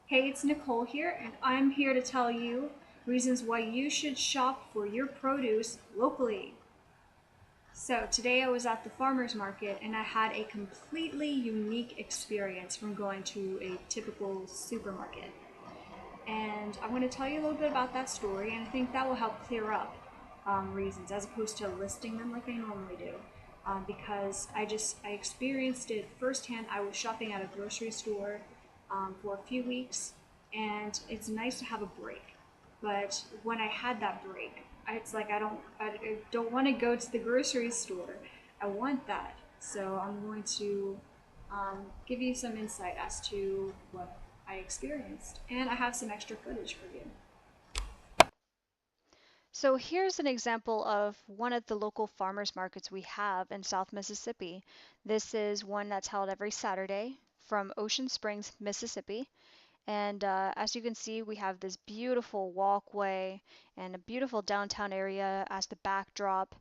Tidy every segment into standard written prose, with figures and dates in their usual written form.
Hey, it's Nicole here, and I'm here to tell you reasons why you should shop for your produce locally. So, today I was at the farmer's market and I had a completely unique experience from going to a typical supermarket. And I'm going to tell you a little bit about that story, and I think that will help clear up reasons as opposed to listing them like I normally do. Because I experienced it firsthand. I was shopping at a grocery store for a few weeks, and it's nice to have a break. But when I had that break, it's like I don't want to go to the grocery store. I want that, so I'm going to give you some insight as to what I experienced, and I have some extra footage for you. So here's an example of one of the local farmers markets we have in South Mississippi. This is one that's held every Saturday from Ocean Springs, Mississippi. And as you can see, we have this beautiful walkway and a beautiful downtown area as the backdrop.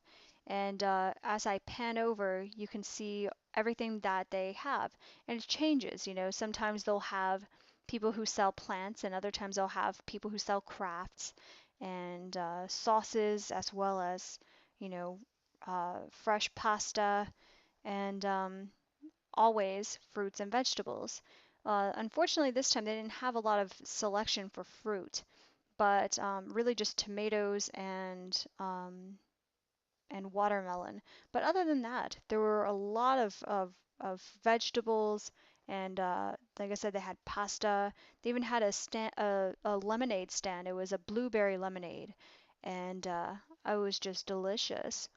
And as I pan over, you can see everything that they have. And it changes, sometimes they'll have people who sell plants, and other times they'll have people who sell crafts and sauces, as well as, you know, fresh pasta and always fruits and vegetables. Unfortunately, this time they didn't have a lot of selection for fruit, but really just tomatoes and watermelon. But other than that, there were a lot of vegetables, and like I said, they had pasta. They even had a lemonade stand. It was a blueberry lemonade, and it was just delicious.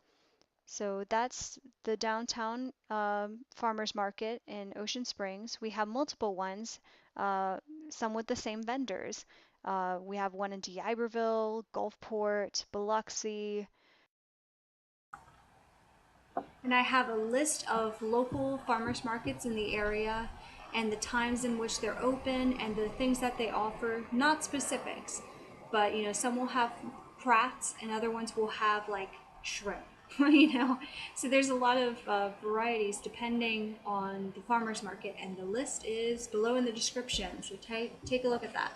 So that's the downtown farmers market in Ocean Springs. We have multiple ones, uh, some with the same vendors. We have one in D'Iberville, Gulfport, Biloxi. And I have a list of local farmers markets in the area and the times in which they're open and the things that they offer, not specifics, but some will have crafts and other ones will have like shrimp. So there's a lot of varieties depending on the farmers market, and the list is below in the description, so take a look at that.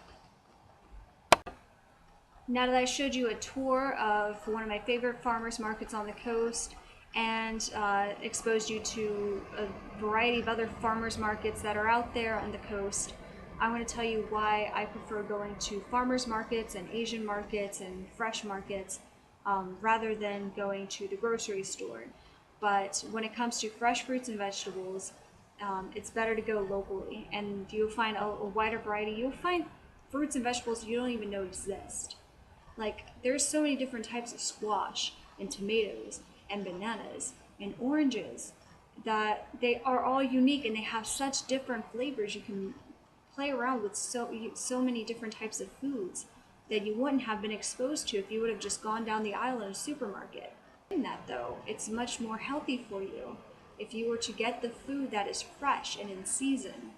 Now that I showed you a tour of one of my favorite farmers markets on the coast and exposed you to a variety of other farmers markets that are out there on the coast, I want to tell you why I prefer going to farmers markets and Asian markets and fresh markets rather than going to the grocery store. But when it comes to fresh fruits and vegetables, it's better to go locally, and you'll find a wider variety. You'll find fruits and vegetables you don't even know exist. Like, there's so many different types of squash and tomatoes and bananas and oranges that they are all unique and they have such different flavors. You can play around with so many different types of foods that you wouldn't have been exposed to if you would have just gone down the aisle in a supermarket. In that though, it's much more healthy for you if you were to get the food that is fresh and in season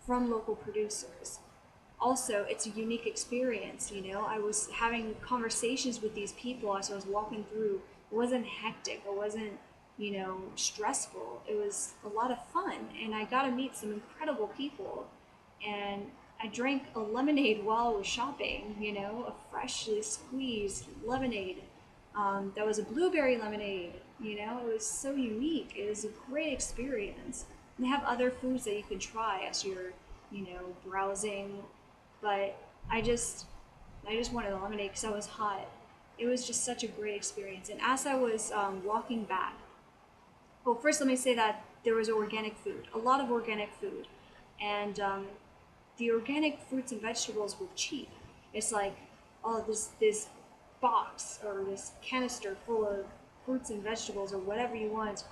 from local producers. Also, it's a unique experience. I was having conversations with these people as I was walking through. It wasn't hectic, it wasn't stressful. It was a lot of fun, and I got to meet some incredible people. And I drank a lemonade while I was shopping, a freshly squeezed lemonade that was a blueberry lemonade. It was so unique. It was a great experience. And they have other foods that you can try as you're browsing, but I just I just wanted a lemonade because I was hot. It was just such a great experience. And as I was walking back, well, first let me say that there was organic food, a lot of organic food, and the organic fruits and vegetables were cheap. It's like, oh, this box or this canister full of fruits and vegetables or whatever you want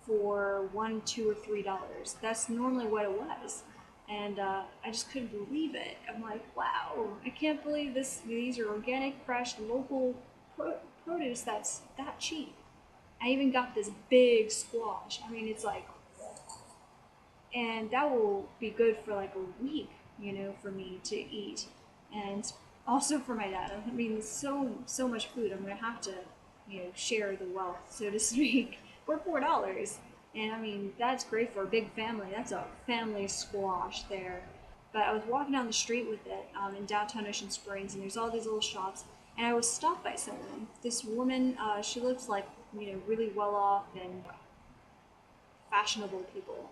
for $1, $2, or $3. That's normally what it was, and I just couldn't believe it. I'm like, wow, I can't believe this. These are organic, fresh, local produce that's that cheap. I even got this big squash. I mean, it's like, and that will be good for like a week, for me to eat, and also for my dad. I mean, so much food. I'm gonna have to, share the wealth, so to speak. We're $4, and I mean that's great for a big family. That's a family squash there. But I was walking down the street with it in downtown Ocean Springs, and there's all these little shops, and I was stopped by someone. This woman, she looks like, really well off and fashionable people.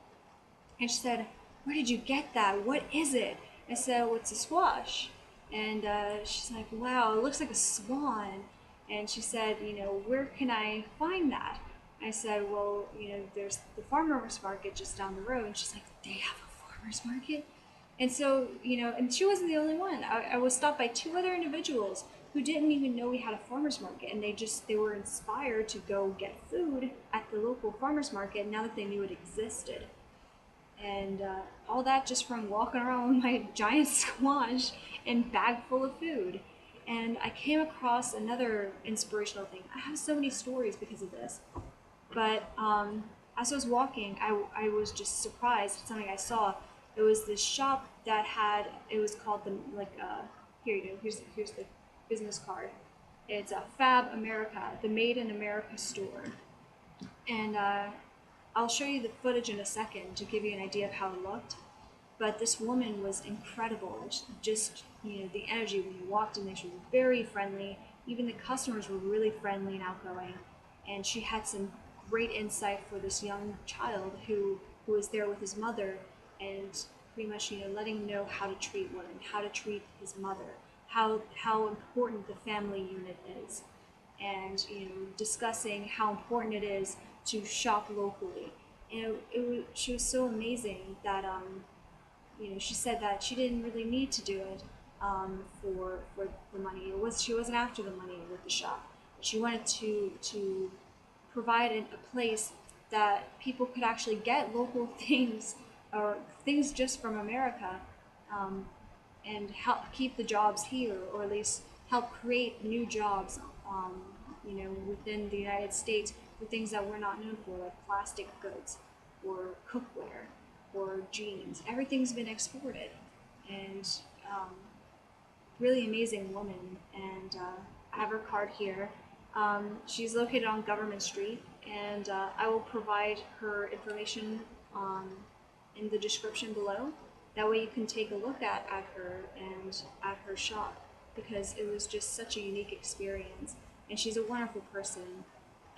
And she said, "Where did you get that? What is it?" I said, "Well, it's a squash." And she's like, "Wow, it looks like a swan." And she said, "Where can I find that?" I said, "Well, there's the farmer's market just down the road." And she's like, "They have a farmer's market?" And so, and she wasn't the only one. I was stopped by two other individuals who didn't even know we had a farmer's market, and they were inspired to go get food at the local farmer's market now that they knew it existed. And all that just from walking around with my giant squash and bag full of food. And I came across another inspirational thing. I have so many stories because of this. But as I was walking, I was just surprised at something I saw. It was this shop that it was called here you go, here's the business card. It's a fabamerica, the Made in America store. And I'll show you the footage in a second to give you an idea of how it looked. But this woman was incredible. Just, the energy when you walked in there, she was very friendly. Even the customers were really friendly and outgoing. And she had some great insight for this young child who was there with his mother, and pretty much, letting him know how to treat women, how to treat his mother, how important the family unit is, and discussing how important it is to shop locally. And she was so amazing that she said that she didn't really need to do it for the money. She wasn't after the money with the shop. She wanted to provide a place that people could actually get local things or things just from America, and help keep the jobs here, or at least help create new jobs, within the United States for things that we're not known for, like plastic goods or cookware or jeans. Everything's been exported, and really amazing woman. And I have her card here. She's located on Government Street, and I will provide her information in the description below. That way you can take a look at her and at her shop, because it was just such a unique experience. And she's a wonderful person.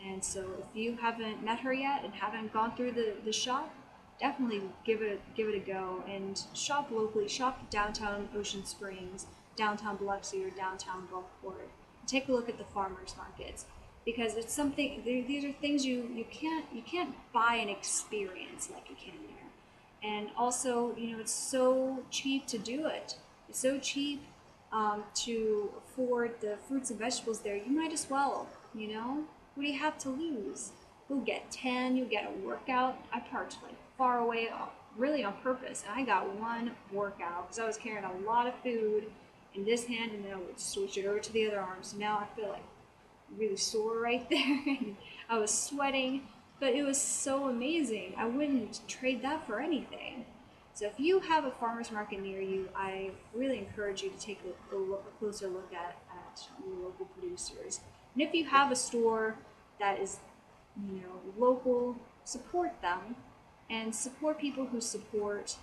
And so if you haven't met her yet and haven't gone through the shop, definitely give it a go and shop locally. Shop downtown Ocean Springs, downtown Biloxi, or downtown Gulfport. Take a look at the farmers markets, because it's something. These are things you can't buy an experience like you can here. And also, it's so cheap to do it. It's so cheap to afford the fruits and vegetables there. You might as well, What do you have to lose? You'll get 10, you'll get a workout. I parked like far away, really on purpose, and I got one workout because I was carrying a lot of food in this hand, and then I would switch it over to the other arm. So now I feel like really sore right there, and I was sweating, but it was so amazing. I wouldn't trade that for anything. So if you have a farmer's market near you, I really encourage you to take a closer look at your local producers. And if you have a store that is, local, support them, and support people who support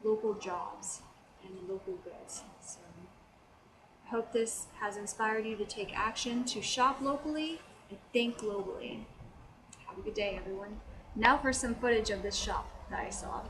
local jobs and local goods. So I hope this has inspired you to take action, to shop locally and think globally. Have a good day, everyone. Now for some footage of this shop that I saw.